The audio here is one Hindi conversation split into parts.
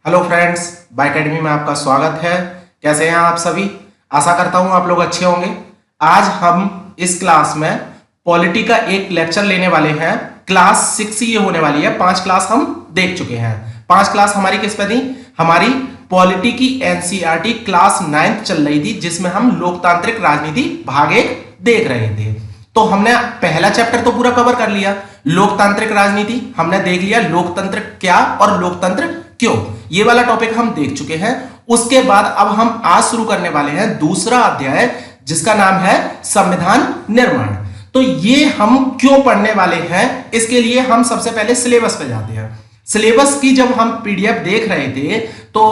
हेलो फ्रेंड्स, बाय अकेडमी में आपका स्वागत है। कैसे हैं आप सभी? आशा करता हूं आप लोग अच्छे होंगे। आज हम इस क्लास में पॉलिटी का एक लेक्चर लेने वाले हैं। क्लास 6 ये होने वाली है। 5 क्लास हम देख चुके हैं। 5 क्लास हमारी किस पे थी? हमारी पॉलिटी की एनसीईआरटी क्लास 9th चल रही थी, जिसमें हम लोकतांत्रिक राजनीति भाग 1 देख रहे थे। तो हमने पहला चैप्टर तो पूरा कवर कर लिया, लोकतांत्रिक राजनीति हमने देख लिया, लोकतंत्र क्या और लोकतंत्र क्यों, ये वाला टॉपिक हम देख चुके हैं। उसके बाद अब हम आज शुरू करने वाले हैं दूसरा अध्याय, जिसका नाम है संविधान निर्माण। तो ये हम क्यों पढ़ने वाले हैं, इसके लिए हम सबसे पहले सिलेबस पे जाते हैं। सिलेबस की जब हम पीडीएफ देख रहे थे तो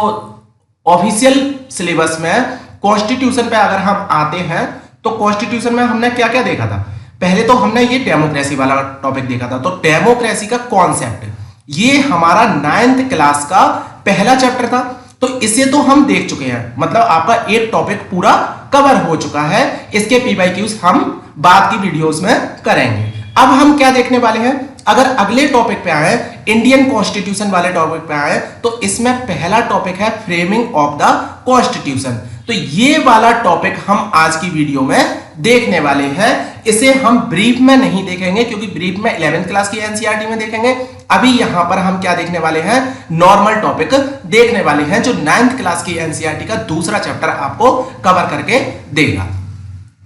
ऑफिशियल सिलेबस में कॉन्स्टिट्यूशन पे अगर हम आते हैं तो कॉन्स्टिट्यूशन में हमने क्या क्या देखा था? पहले तो हमने ये डेमोक्रेसी वाला टॉपिक देखा था। तो डेमोक्रेसी का कॉन्सेप्ट ये हमारा 9th क्लास का पहला चैप्टर था। तो इसे तो हम देख चुके हैं, मतलब आपका एक टॉपिक पूरा कवर हो चुका है। इसके पीवाईक्यूज हम बाद की वीडियोस में करेंगे। अब हम क्या देखने वाले हैं? अगर अगले टॉपिक पे आए, इंडियन कॉन्स्टिट्यूशन वाले टॉपिक पे आए, तो इसमें पहला टॉपिक है फ्रेमिंग ऑफ द कॉन्स्टिट्यूशन। तो ये वाला टॉपिक हम आज की वीडियो में देखने वाले हैं। इसे हम ब्रीफ में नहीं देखेंगे, क्योंकि ब्रीफ में 11th क्लास की एनसीईआरटी में देखेंगे। अभी यहां पर हम क्या देखने वाले हैं? नॉर्मल टॉपिक देखने वाले हैं, जो 9th क्लास की एनसीईआरटी का दूसरा चैप्टर आपको कवर करके देगा।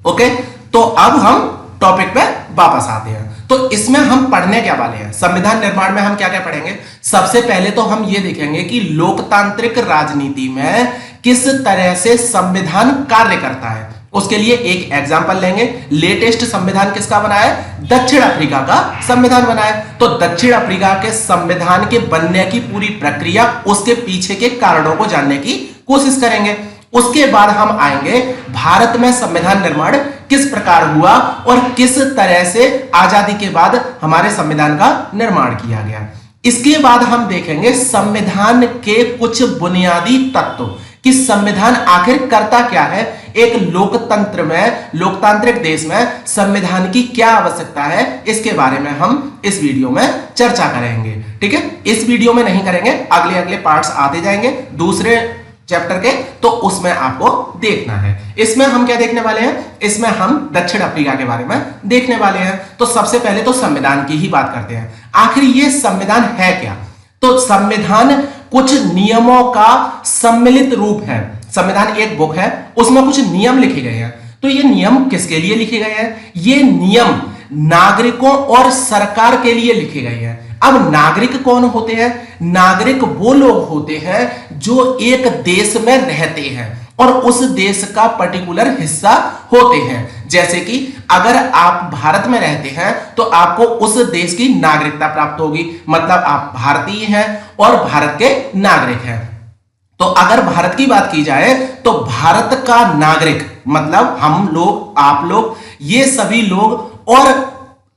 ओके, तो अब हम टॉपिक पे वापस आते हैं। तो इसमें हम पढ़ने क्या वाले हैं? संविधान निर्माण में हम क्या क्या पढ़ेंगे? सबसे पहले तो हम ये देखेंगे कि लोकतांत्रिक राजनीति में किस तरह से संविधान कार्य करता है। उसके लिए एक एग्जांपल लेंगे। लेटेस्ट संविधान किसका बना है? दक्षिण अफ्रीका का संविधान बना है। तो दक्षिण अफ्रीका के संविधान के बनने की पूरी प्रक्रिया, उसके पीछे के कारणों को जानने की कोशिश करेंगे। उसके बाद हम आएंगे भारत में संविधान निर्माण किस प्रकार हुआ और किस तरह से आजादी के बाद हमारे संविधान का निर्माण किया गया। इसके बाद हम देखेंगे संविधान के कुछ बुनियादी तत्व कि संविधान आखिर करता क्या है। एक लोकतंत्र में, लोकतांत्रिक देश में संविधान की क्या आवश्यकता है, इसके बारे में हम इस वीडियो में चर्चा करेंगे। ठीक है, इस वीडियो में नहीं करेंगे, अगले अगले पार्ट्स आते जाएंगे दूसरे चैप्टर के, तो उसमें आपको देखना है। इसमें हम क्या देखने वाले हैं? इसमें हम दक्षिण अफ्रीका के बारे में देखने वाले हैं। तो सबसे पहले तो संविधान की ही बात करते हैं। आखिर ये संविधान है क्या? तो संविधान कुछ नियमों का सम्मिलित रूप है। संविधान एक बुक है, उसमें कुछ नियम लिखे गए हैं। तो ये नियम किसके लिए लिखे गए हैं? ये नियम नागरिकों और सरकार के लिए लिखे गए हैं। अब नागरिक कौन होते हैं? नागरिक वो लोग होते हैं जो एक देश में रहते हैं और उस देश का पर्टिकुलर हिस्सा होते हैं। जैसे कि अगर आप भारत में रहते हैं तो आपको उस देश की नागरिकता प्राप्त होगी, मतलब आप भारतीय हैं और भारत के नागरिक हैं। तो अगर भारत की बात की जाए तो भारत का नागरिक मतलब हम लोग, आप लोग, ये सभी लोग और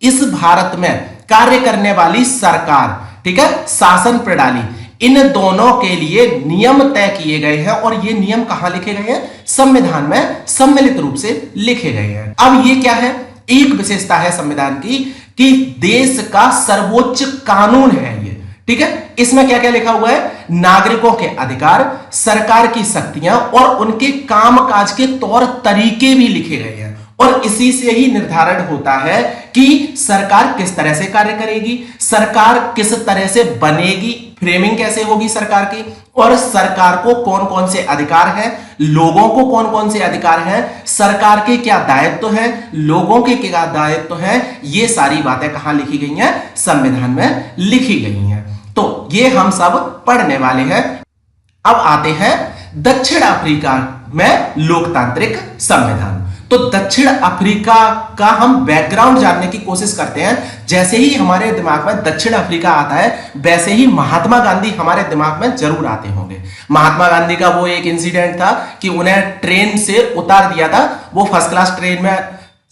इस भारत में कार्य करने वाली सरकार, ठीक है, शासन प्रणाली, इन दोनों के लिए नियम तय किए गए हैं। और ये नियम कहां लिखे गए हैं? संविधान में सम्मिलित रूप से लिखे गए हैं। अब ये क्या है? एक विशेषता है संविधान की कि देश का सर्वोच्च कानून है ये। ठीक है, इसमें क्या क्या लिखा हुआ है? नागरिकों के अधिकार, सरकार की शक्तियां और उनके कामकाज के तौर तरीके भी लिखे गए हैं। और इसी से ही निर्धारण होता है कि सरकार किस तरह से कार्य करेगी, सरकार किस तरह से बनेगी, फ्रेमिंग कैसे होगी सरकार की, और सरकार को कौन कौन से अधिकार हैं, लोगों को कौन कौन से अधिकार हैं, सरकार के क्या दायित्व हैं, लोगों के क्या दायित्व हैं। ये सारी बातें कहां लिखी गई हैं? संविधान में लिखी गई हैं। तो ये हम सब पढ़ने वाले हैं। अब आते हैं दक्षिण अफ्रीका में लोकतांत्रिक संविधान। तो दक्षिण अफ्रीका का हम बैकग्राउंड जानने की कोशिश करते हैं। जैसे ही हमारे दिमाग में दक्षिण अफ्रीका आता है, वैसे ही महात्मा गांधी हमारे दिमाग में जरूर आते होंगे। महात्मा गांधी का वो एक इंसिडेंट था कि उन्हें ट्रेन से उतार दिया था। वो फर्स्ट क्लास ट्रेन में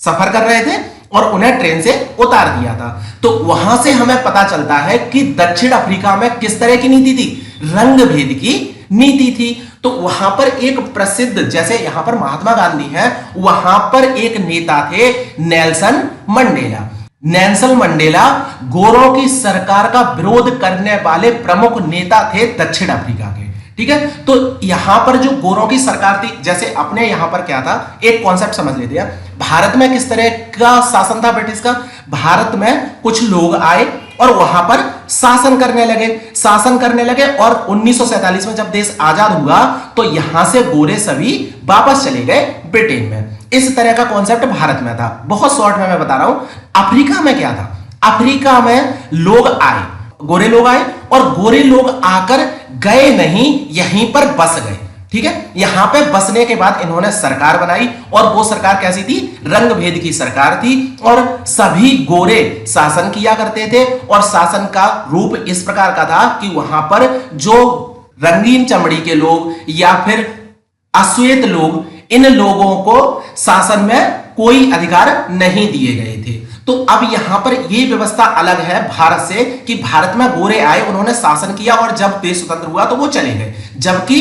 सफर कर रहे थे और उन्हें ट्रेन से उतार दिया था। तो वहां से हमें पता चलता है कि दक्षिण अफ्रीका में किस तरह की नीति थी? रंग भेद की नीति थी। तो वहां पर एक प्रसिद्ध, जैसे यहां पर महात्मा गांधी हैं, वहां पर एक नेता थे नेल्सन मंडेला। नेल्सन मंडेला गोरों की सरकार का विरोध करने वाले प्रमुख नेता थे दक्षिण अफ्रीका के। ठीक है। तो यहां पर जो गोरों की सरकार थी, जैसे अपने यहां पर क्या था, एक कॉन्सेप्ट समझ लेते हैं। भारत में किस तरह का शासन था ब्रिटिश का? भारत में कुछ लोग आए और वहां पर शासन करने लगे और 1947 में जब देश आजाद हुआ तो यहां से गोरे सभी वापस चले गए ब्रिटेन में। इस तरह का कॉन्सेप्ट भारत में था। बहुत शॉर्ट में मैं बता रहा हूं। अफ्रीका में क्या था? अफ्रीका में लोग आए, गोरे लोग आए और गोरे लोग आकर गए नहीं, यहीं पर बस गए। ठीक है, यहां पे बसने के बाद इन्होंने सरकार बनाई और वो सरकार कैसी थी? रंग भेद की सरकार थी और सभी गोरे शासन किया करते थे और शासन का रूप इस प्रकार का था कि वहां पर जो रंगीन चमड़ी के लोग या फिर अश्वेत लोग, इन लोगों को शासन में कोई अधिकार नहीं दिए गए थे। तो अब यहां पर यह व्यवस्था अलग है भारत से कि भारत में गोरे आए, उन्होंने शासन किया और जब देश स्वतंत्र हुआ तो वो चले गए, जबकि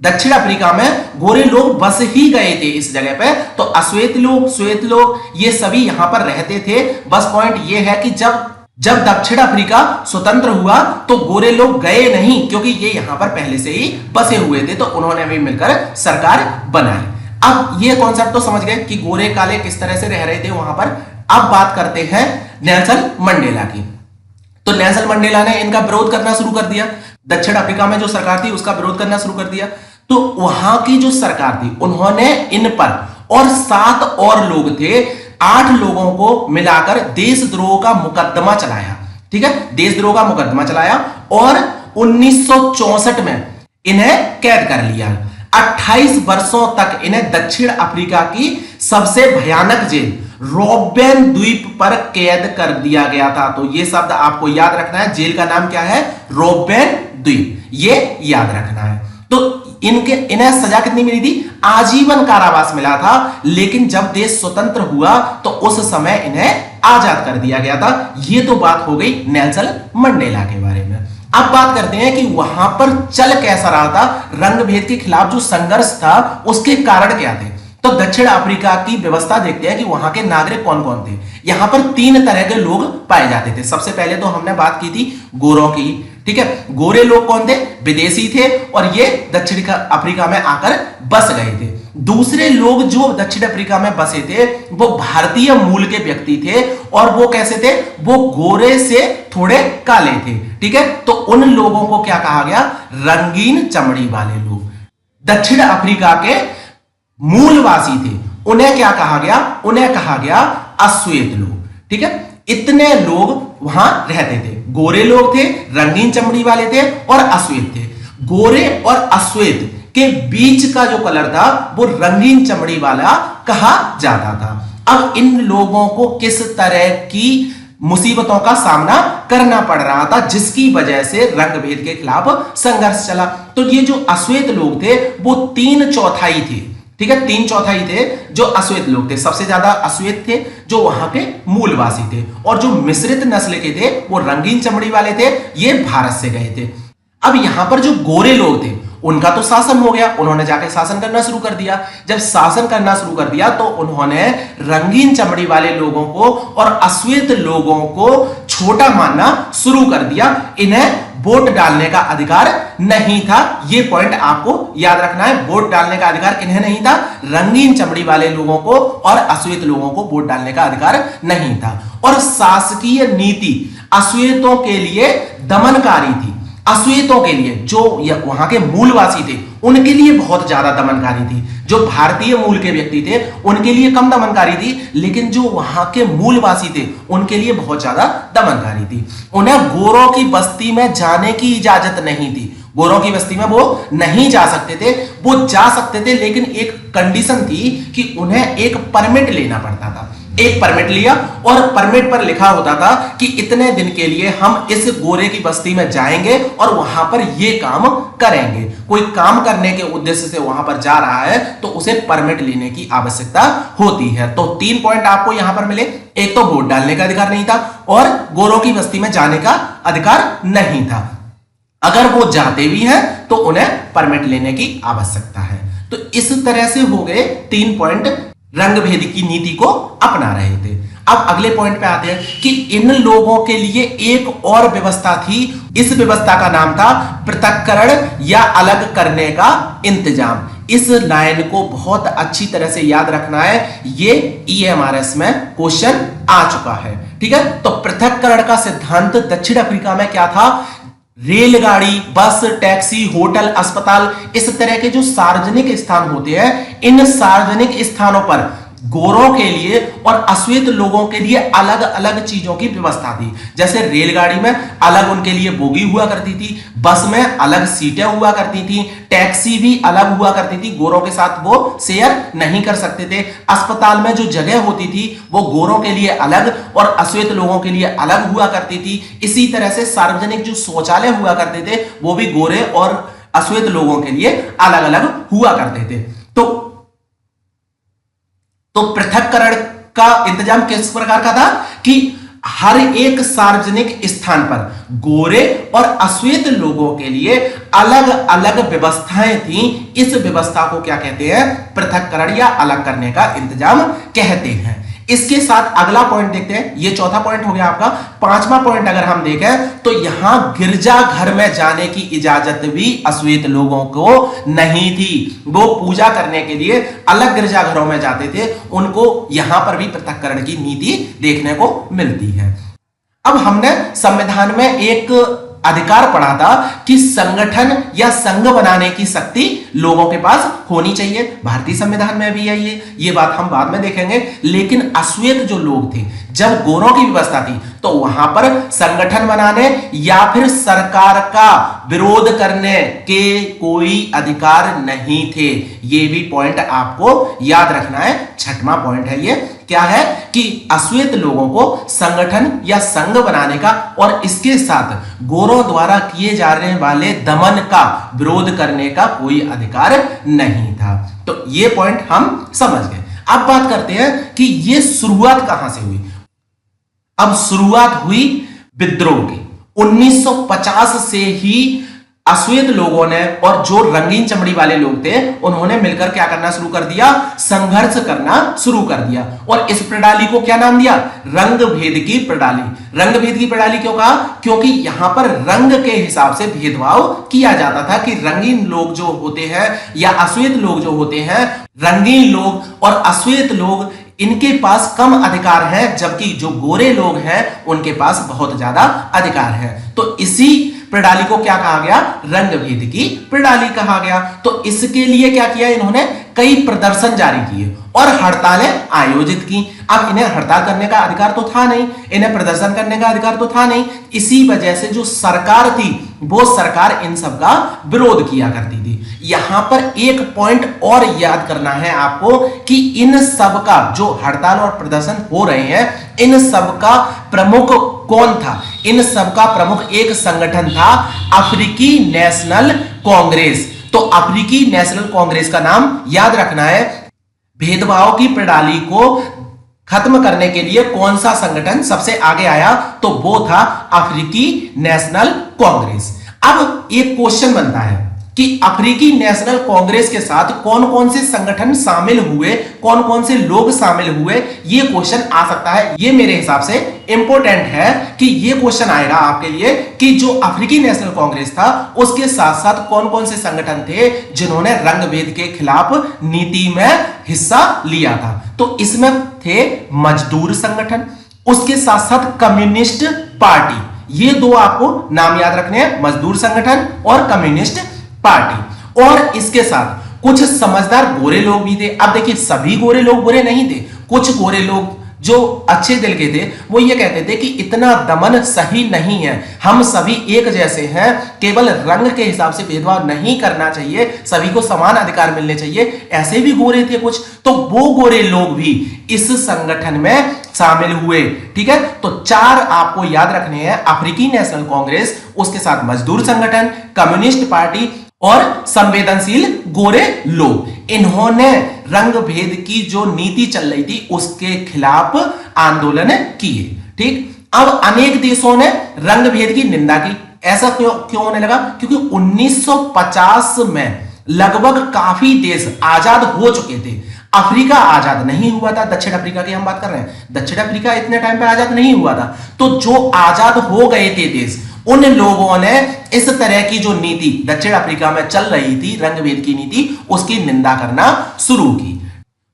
दक्षिण अफ्रीका में गोरे लोग बस ही गए थे इस जगह पे। तो अश्वेत लोग, श्वेत लोग, ये सभी यहां पर रहते थे। बस पॉइंट ये है कि जब दक्षिण अफ्रीका स्वतंत्र हुआ तो गोरे लोग गए नहीं, क्योंकि ये यहां पर पहले से ही बसे हुए थे, तो उन्होंने भी मिलकर सरकार बनाई। अब ये कॉन्सेप्ट तो समझ गए कि गोरे काले किस तरह से रह रहे थे वहां पर। अब बात करते हैं नेल्सन मंडेला की। तो नेल्सन मंडेला ने इनका विरोध करना शुरू कर दिया। दक्षिण अफ्रीका में जो सरकार थी उसका विरोध करना शुरू कर दिया। तो वहां की जो सरकार थी उन्होंने इन पर और 7 और लोग थे, 8 लोगों को मिलाकर देशद्रोह का मुकदमा चलाया। ठीक है, देशद्रोह का मुकदमा चलाया और 1964 में इन्हें कैद कर लिया। 28 वर्षों तक इन्हें दक्षिण अफ्रीका की सबसे भयानक जेल रोबेन द्वीप पर कैद कर दिया गया था। तो यह शब्द आपको याद रखना है, जेल का नाम क्या है? रोबेन द्वीप, ये याद रखना है। तो इन्हें सजा कितनी मिली थी? आजीवन कारावास मिला था। लेकिन जब देश स्वतंत्र हुआ तो उस समय इन्हें आजाद कर दिया गया था। यह तो बात हो गई नेल्सन मंडेला के बारे में। अब बात करते हैं कि वहां पर चल कैसा रहा था, रंग भेद के खिलाफ जो संघर्ष था उसके कारण क्या थे। तो दक्षिण अफ्रीका की व्यवस्था देखते हैं कि वहां के नागरिक कौन कौन थे। यहां पर 3 तरह के लोग पाए जाते थे। सबसे पहले तो हमने बात की थी गोरों की। ठीक है, गोरे लोग कौन थे? विदेशी थे और ये दक्षिण अफ्रीका में आकर बस गए थे। दूसरे लोग जो दक्षिण अफ्रीका में बसे थे वो भारतीय मूल के व्यक्ति थे और वो कैसे थे? वो गोरे से थोड़े काले थे। ठीक है, तो उन लोगों को क्या कहा गया? रंगीन चमड़ी वाले लोग। दक्षिण अफ्रीका के मूलवासी थे, उन्हें क्या कहा गया? उन्हें कहा गया अश्वेत लोग। ठीक है, इतने लोग वहां रहते थे। गोरे लोग थे, रंगीन चमड़ी वाले थे और अश्वेत थे। गोरे और अश्वेत के बीच का जो कलर था वो रंगीन चमड़ी वाला कहा जाता था। अब इन लोगों को किस तरह की मुसीबतों का सामना करना पड़ रहा था जिसकी वजह से रंग भेद के खिलाफ संघर्ष चला। तो ये जो अश्वेत लोग थे वो 3/4 थे। ठीक है, 3/4 थे जो अश्वेत लोग थे। सबसे ज्यादा अश्वेत थे जो वहां के मूलवासी थे और जो मिश्रित नस्ल के थे वो रंगीन चमड़ी वाले थे, ये भारत से गए थे। अब यहां पर जो गोरे लोग थे उनका तो शासन हो गया, उन्होंने जाके शासन करना शुरू कर दिया। जब शासन करना शुरू कर दिया तो उन्होंने रंगीन चमड़ी वाले लोगों को और अश्वेत लोगों को छोटा मानना शुरू कर दिया। इन्हें वोट डालने का अधिकार नहीं था। यह पॉइंट आपको याद रखना है। वोट डालने का अधिकार किन्हें नहीं था? रंगीन चमड़ी वाले लोगों को और अश्वेत लोगों को वोट डालने का अधिकार नहीं था। और शासकीय नीति अश्वेतों के लिए दमनकारी थी। अश्वेतों के लिए जो वहां के मूलवासी थे उनके लिए बहुत ज्यादा दमनकारी थी। जो भारतीय मूल के व्यक्ति थे उनके लिए कम दमनकारी थी, लेकिन जो वहां के मूलवासी थे उनके लिए बहुत ज्यादा दमनकारी थी। उन्हें गोरों की बस्ती में जाने की इजाजत नहीं थी। गोरों की बस्ती में वो नहीं जा सकते थे। वो जा सकते थे लेकिन एक कंडीशन थी कि उन्हें एक परमिट लेना पड़ता था। एक परमिट लिया और परमिट पर लिखा होता था कि इतने दिन के लिए हम इस गोरे की बस्ती में जाएंगे और वहां पर यह काम करेंगे। कोई काम करने के उद्देश्य से वहां पर जा रहा है तो उसे परमिट लेने की आवश्यकता होती है। तो 3 पॉइंट आपको यहां पर मिले। एक तो वोट डालने का अधिकार नहीं था और गोरों की बस्ती में जाने का अधिकार नहीं था। अगर वो जाते भी हैं तो उन्हें परमिट लेने की आवश्यकता है। तो इस तरह से हो गए 3 पॉइंट रंग भेद की नीति को अपना रहे थे। अब अगले पॉइंट पे आते हैं कि इन लोगों के लिए एक और व्यवस्था थी। इस व्यवस्था का नाम था पृथक्करण या अलग करने का इंतजाम। इस लाइन को बहुत अच्छी तरह से याद रखना है, ये EMRS में क्वेश्चन आ चुका है। ठीक है, तो पृथक्करण का सिद्धांत दक्षिण अफ्रीका में क्या था? रेलगाड़ी, बस, टैक्सी, होटल, अस्पताल, इस तरह के जो सार्वजनिक स्थान होते हैं, इन सार्वजनिक स्थानों पर गोरों के लिए और अश्वेत लोगों के लिए अलग अलग चीजों की व्यवस्था थी। जैसे रेलगाड़ी में अलग उनके लिए बोगी हुआ करती थी, बस में अलग सीटें हुआ करती थी, टैक्सी भी अलग हुआ करती थी, गोरों के साथ वो शेयर नहीं कर सकते थे। अस्पताल में जो जगह होती थी वो गोरों के लिए अलग और अश्वेत लोगों के लिए अलग हुआ करती थी। इसी तरह से सार्वजनिक जो शौचालय हुआ करते थे वो भी गोरे और अश्वेत लोगों के लिए अलग अलग हुआ करते थे। तो पृथक्करण का इंतजाम किस प्रकार का था कि हर एक सार्वजनिक स्थान पर गोरे और अश्वेत लोगों के लिए अलग अलग व्यवस्थाएं थी। इस व्यवस्था को क्या कहते हैं? पृथक्करण या अलग करने का इंतजाम कहते हैं। इसके साथ अगला पॉइंट देखते हैं, ये चौथा पॉइंट हो गया आपका। पांचवा पॉइंट अगर हम देखें तो यहां गिरजा घर में जाने की इजाजत भी अश्वेत लोगों को नहीं थी। वो पूजा करने के लिए अलग गिरजाघरों में जाते थे, उनको यहां पर भी पृथक्करण की नीति देखने को मिलती है। अब हमने संविधान में एक अधिकार पढ़ा था कि संगठन या संघ बनाने की शक्ति लोगों के पास होनी चाहिए। भारतीय संविधान में भी है ये बात हम बाद में देखेंगे। लेकिन अश्वेत जो लोग थे, जब गोरों की व्यवस्था थी तो वहां पर संगठन बनाने या फिर सरकार का विरोध करने के कोई अधिकार नहीं थे। ये भी पॉइंट आपको याद रखना है। छठवां पॉइंट है ये, क्या है कि अश्वेत लोगों को संगठन या संघ बनाने का और इसके साथ गोरों द्वारा किए जाने वाले दमन का विरोध करने का कोई अधिकार नहीं था। तो ये पॉइंट हम समझ गए। अब बात करते हैं कि ये शुरुआत कहां से हुई। अब शुरुआत हुई विद्रोह की। 1950 से ही अश्वेत लोगों ने और जो रंगीन चमड़ी वाले लोग थे उन्होंने मिलकर क्या करना शुरू कर दिया? संघर्ष करना शुरू कर दिया। और इस प्रणाली को क्या नाम दिया? रंग भेद की प्रणाली। रंग भेद की प्रणाली क्यों कहा? क्योंकि यहां पर रंग के हिसाब से भेदभाव किया जाता था कि रंगीन लोग जो होते हैं या अश्वेत लोग जो होते हैं, रंगीन लोग और अश्वेत लोग इनके पास कम अधिकार है, जबकि जो गोरे लोग हैं उनके पास बहुत ज्यादा अधिकार है। तो इसी प्रणाली को क्या कहा गया? रंग भेद की प्रणाली कहा गया। तो इसके लिए क्या किया इन्होंने? कई प्रदर्शन जारी किए और हड़तालें आयोजित की। अब इन्हें हड़ताल करने का अधिकार तो था नहीं, इन्हें प्रदर्शन करने का अधिकार तो था नहीं। इसी वजह से जो सरकार थी वो सरकार इन सब का विरोध किया करती थी। यहां पर एक पॉइंट और याद करना है आपको कि इन सब का जो हड़ताल और प्रदर्शन हो रहे हैं, इन सब का प्रमुख कौन था? इन सब का प्रमुख एक संगठन था, अफ्रीकी नेशनल कांग्रेस। तो अफ्रीकी नेशनल कांग्रेस का नाम याद रखना है। भेदभाव की प्रणाली को खत्म करने के लिए कौन सा संगठन सबसे आगे आया? तो वो था अफ्रीकी नेशनल कांग्रेस। अब एक क्वेश्चन बनता है कि अफ्रीकी नेशनल कांग्रेस के साथ कौन कौन से संगठन शामिल हुए, कौन कौन से लोग शामिल हुए, ये क्वेश्चन आ सकता है। ये मेरे हिसाब से इंपॉर्टेंट है कि ये क्वेश्चन आएगा आपके लिए कि जो अफ्रीकी नेशनल कांग्रेस था उसके साथ साथ कौन कौन से संगठन थे जिन्होंने रंग भेद के खिलाफ नीति में हिस्सा लिया था। तो इसमें थे मजदूर संगठन, उसके साथ साथ कम्युनिस्ट पार्टी। ये दो आपको नाम याद रखने हैं, मजदूर संगठन और कम्युनिस्ट पार्टी। और इसके साथ कुछ समझदार गोरे लोग भी थे। अब देखिए, सभी गोरे लोग बुरे नहीं थे। कुछ गोरे लोग जो अच्छे दिल के थे वो ये कहते थे कि इतना दमन सही नहीं है, हम सभी एक जैसे हैं, केवल रंग के हिसाब से भेदभाव नहीं करना चाहिए, सभी को समान अधिकार मिलने चाहिए। ऐसे भी गोरे थे कुछ, तो वो गोरे लोग भी इस संगठन में शामिल हुए। ठीक है, तो चार आपको याद रखने हैं, अफ्रीकी नेशनल कांग्रेस, उसके साथ मजदूर संगठन, कम्युनिस्ट पार्टी और संवेदनशील गोरे लोग। इन्होंने रंग भेद की जो नीति चल रही थी उसके खिलाफ आंदोलन किए। ठीक, अब अनेक देशों ने रंग भेद की निंदा की। ऐसा क्यों होने लगा? क्योंकि 1950 में लगभग काफी देश आजाद हो चुके थे। अफ्रीका आजाद नहीं हुआ था। दक्षिण अफ्रीका की हम बात कर रहे हैं, दक्षिण अफ्रीका इतने टाइम पे आजाद नहीं हुआ था। तो जो आजाद हो गए थे देश, उन लोगों ने इस तरह की जो नीति दक्षिण अफ्रीका में चल रही थी, रंगभेद की नीति, उसकी निंदा करना शुरू की।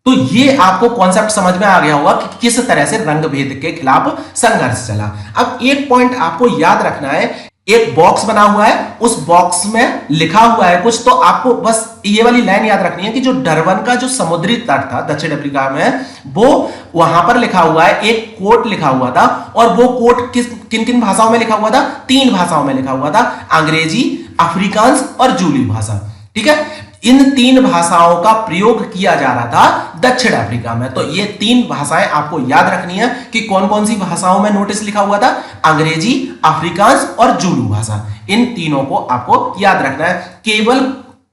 तो ये आपको कॉन्सेप्ट समझ में आ गया होगा कि किस तरह से रंगभेद के खिलाफ संघर्ष चला। अब एक पॉइंट आपको याद रखना है, एक बॉक्स बना हुआ है, उस बॉक्स में लिखा हुआ है कुछ, तो आपको बस ये वाली लाइन याद रखनी है कि जो डरबन का जो समुद्री तट था दक्षिण अफ्रीका में, वो वहां पर लिखा हुआ है, एक कोट लिखा हुआ था, और वो कोट किन किन भाषाओं में लिखा हुआ था? 3 भाषाओं में लिखा हुआ था, अंग्रेजी, अफ्रीकांस और जूली भाषा। ठीक है, इन 3 भाषाओं का प्रयोग किया जा रहा था दक्षिण अफ्रीका में। तो ये 3 भाषाएं आपको याद रखनी है कि कौन कौन सी भाषाओं में नोटिस लिखा हुआ था? अंग्रेजी, अफ्रीकांस और जूलू भाषा। इन तीनों को आपको याद रखना है। केवल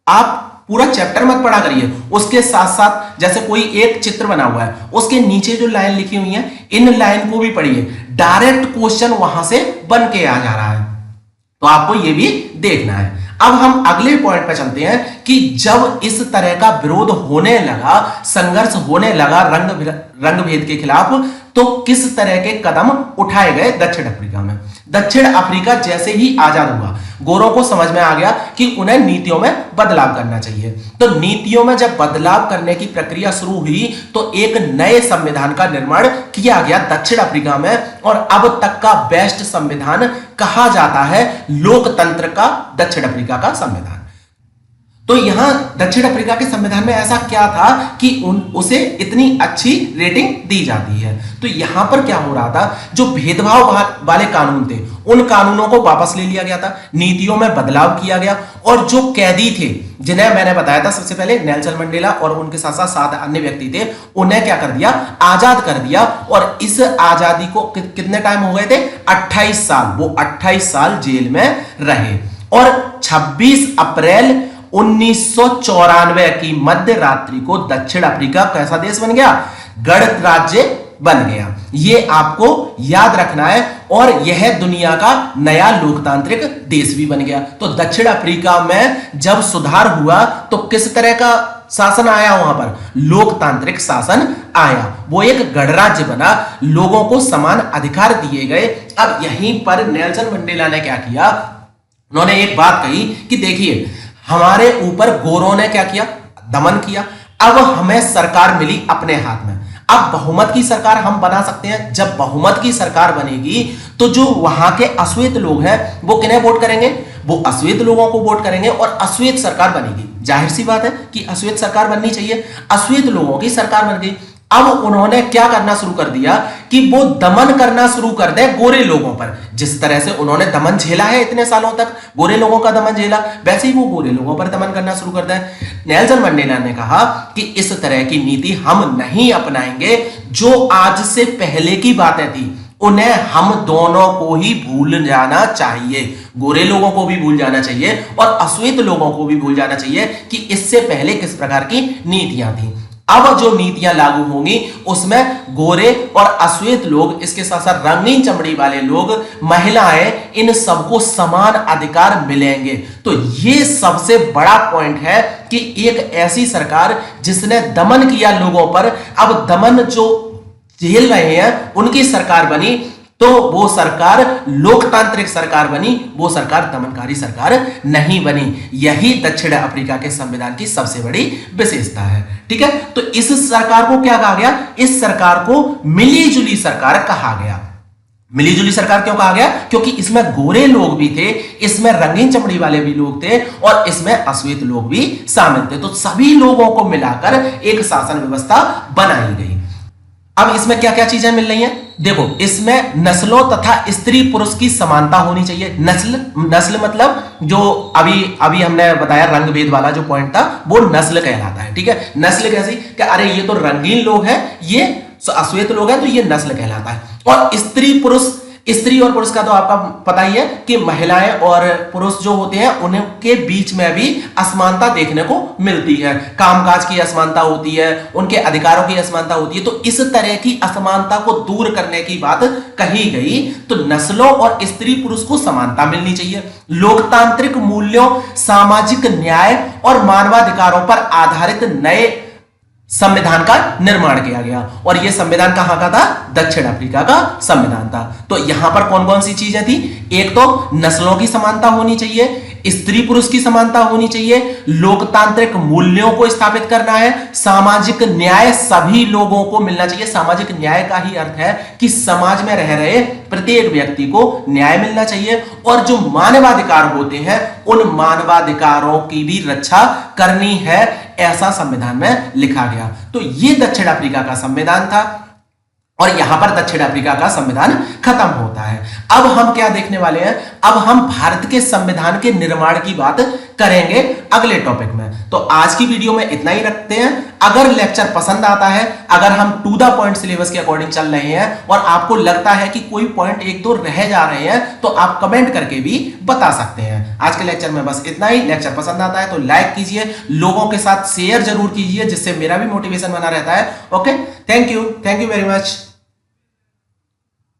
आप पूरा चैप्टर मत पढ़ा करिए, उसके साथ साथ जैसे कोई एक चित्र बना हुआ है, उसके नीचे जो लाइन लिखी हुई है, इन लाइन को भी पढ़िए। डायरेक्ट क्वेश्चन वहां से बन के आ जा रहा है, तो आपको यह भी देखना है। अब हम अगले पॉइंट पे चलते हैं कि जब इस तरह का विरोध होने लगा, संघर्ष होने लगा रंगभेद के खिलाफ, तो किस तरह के कदम उठाए गए दक्षिण अफ्रीका में। दक्षिण अफ्रीका जैसे ही आजाद हुआ, गोरों को समझ में आ गया कि उन्हें नीतियों में बदलाव करना चाहिए। तो नीतियों में जब बदलाव करने की प्रक्रिया शुरू हुई, तो एक नए संविधान का निर्माण किया गया दक्षिण अफ्रीका में, और अब तक का बेस्ट संविधान कहा जाता है लोकतंत्र का दक्षिण अफ्रीका का संविधान। तो यहां दक्षिण अफ्रीका के संविधान में ऐसा क्या था कि उसे इतनी अच्छी रेटिंग दी जाती है? तो यहां पर क्या हो रहा था, जो भेदभाव वाले कानून थे, उन कानूनों को वापस ले लिया गया था, नीतियों में बदलाव किया गया, और जो कैदी थे, जिन्हें मैंने बताया था सबसे पहले, नेल्सन मंडेला और उनके साथ साथ 7 अन्य व्यक्ति थे, उन्हें क्या कर दिया? आजाद कर दिया। और इस आजादी को कितने टाइम हो गए थे? 28 साल। वो 28 साल जेल में रहे, और 26 अप्रैल 1994 की मध्य रात्रि को दक्षिण अफ्रीका कैसा देश बन गया? गणराज्य बन गया। ये आपको याद रखना है, और यह दुनिया का नया लोकतांत्रिक देश भी बन गया। तो दक्षिण अफ्रीका में जब सुधार हुआ, तो किस तरह का शासन आया? वहां पर लोकतांत्रिक शासन आया, वो एक गणराज्य बना, लोगों को समान अधिकार दिए गए। अब यहीं पर नेल्सन मंडेला ने क्या किया? उन्होंने एक बात कही कि देखिए, हमारे ऊपर गोरों ने क्या किया? दमन किया। अब हमें सरकार मिली अपने हाथ में, अब बहुमत की सरकार हम बना सकते हैं। जब बहुमत की सरकार बनेगी, तो जो वहां के अश्वेत लोग हैं, वो किन्हें वोट करेंगे? वो अश्वेत लोगों को वोट करेंगे, और अश्वेत सरकार बनेगी। जाहिर सी बात है कि अश्वेत सरकार बननी चाहिए। अश्वेत लोगों की सरकार बन गई। अब उन्होंने क्या करना शुरू कर दिया कि वो दमन करना शुरू कर दे गोरे लोगों पर। जिस तरह से उन्होंने दमन झेला है इतने सालों तक, गोरे लोगों का दमन झेला, वैसे ही वो गोरे लोगों पर दमन करना शुरू कर दे। नेल्सन मंडेला ने कहा कि इस तरह की नीति हम नहीं अपनाएंगे। जो आज से पहले की बातें थी, उन्हें हम दोनों को ही भूल जाना चाहिए। गोरे लोगों को भी भूल जाना चाहिए, और अश्वेत लोगों को भी भूल जाना चाहिए कि इससे पहले किस प्रकार की नीतियां थी। अब जो नीतियां लागू होंगी, उसमें गोरे और अश्वेत लोग, इसके साथ साथ रंगीन चमड़ी वाले लोग, महिलाएं, इन सबको समान अधिकार मिलेंगे। तो ये सबसे बड़ा पॉइंट है कि एक ऐसी सरकार जिसने दमन किया लोगों पर, अब दमन जो झेल रहे हैं, उनकी सरकार बनी, तो वो सरकार लोकतांत्रिक सरकार बनी, वो सरकार दमनकारी सरकार नहीं बनी। यही दक्षिण अफ्रीका के संविधान की सबसे बड़ी विशेषता है। ठीक है, तो इस सरकार को क्या कहा गया? इस सरकार को मिलीजुली सरकार कहा गया। मिलीजुली सरकार क्यों कहा गया? क्योंकि इसमें गोरे लोग भी थे, इसमें रंगीन चमड़ी वाले भी लोग थे, और इसमें अश्वेत लोग भी शामिल थे। तो सभी लोगों को मिलाकर एक शासन व्यवस्था बनाई गई। अब इसमें क्या क्या चीजें मिल रही हैं? देखो, इसमें नस्लों तथा स्त्री पुरुष की समानता होनी चाहिए। नस्ल मतलब जो अभी हमने बताया, रंगभेद वाला जो पॉइंट था, वो नस्ल कहलाता है। ठीक है, नस्ल कैसी कि अरे ये तो रंगीन लोग हैं, ये अश्वेत लोग हैं, तो ये नस्ल कहलाता है। और स्त्री और पुरुष का तो आपका पता ही है कि महिलाएं और पुरुष जो होते हैं, उनके बीच में भी असमानता देखने को मिलती है। कामकाज की असमानता होती है, उनके अधिकारों की असमानता होती है। तो इस तरह की असमानता को दूर करने की बात कही गई। तो नस्लों और स्त्री पुरुष को समानता मिलनी चाहिए। लोकतांत्रिक मूल्यों, सामाजिक न्याय और मानवाधिकारों पर आधारित नए संविधान का निर्माण किया गया। और यह संविधान कहां का था? दक्षिण अफ्रीका का संविधान था। तो यहां पर कौन कौन सी चीजें थी? एक तो नस्लों की समानता होनी चाहिए, स्त्री पुरुष की समानता होनी चाहिए, लोकतांत्रिक मूल्यों को स्थापित करना है, सामाजिक न्याय सभी लोगों को मिलना चाहिए। सामाजिक न्याय का ही अर्थ है कि समाज में रह रहे प्रत्येक व्यक्ति को न्याय मिलना चाहिए, और जो मानवाधिकार होते हैं उन मानवाधिकारों की भी रक्षा करनी है, ऐसा संविधान में लिखा गया। तो यह दक्षिण अफ्रीका का संविधान था, और यहां पर दक्षिण अफ्रीका का संविधान खत्म होता है। अब हम क्या देखने वाले हैं? अब हम भारत के संविधान के निर्माण की बात करेंगे अगले टॉपिक में। तो आज की वीडियो में इतना ही रखते हैं। अगर लेक्चर पसंद आता है, अगर हम टू द पॉइंट सिलेबस के अकॉर्डिंग चल रहे हैं और आपको लगता है कि कोई पॉइंट एक दो रह जा रहे हैं, तो आप कमेंट करके भी बता सकते हैं। आज के लेक्चर में बस इतना ही। लेक्चर पसंद आता है तो लाइक कीजिए, लोगों के साथ शेयर जरूर कीजिए, जिससे मेरा भी मोटिवेशन बना रहता है। Okay, thank you very much.